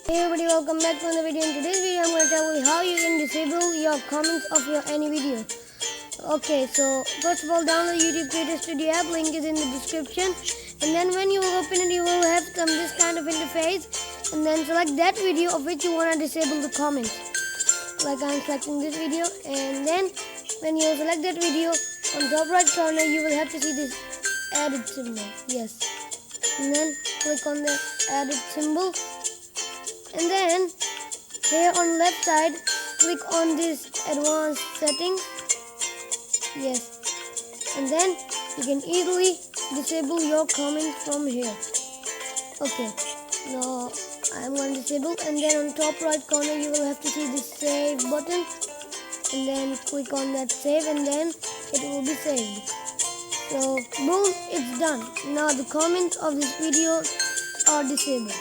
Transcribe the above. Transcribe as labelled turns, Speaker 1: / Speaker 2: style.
Speaker 1: Hey everybody, welcome back to another video. In today's video, I'm going to tell you how you can disable your comments of your any video. Okay, so first of all, download YouTube Creator Studio app. Link is in the description. And then when you will open it, you will have this kind of interface. And then select that video of which you want to disable the comments. Like I'm selecting this video. And then when you select that video, on top right corner, you will have to see this added symbol. Yes. And then click on the added symbol. And then here on left side, click on this advanced settings. Yes. And then you can easily disable your comments from here. Okay. Now I'm going to disable, and then on top right corner you will have to see this save button. And then click on that save, and then it will be saved. So boom, it's done. Now the comments of this video are disabled.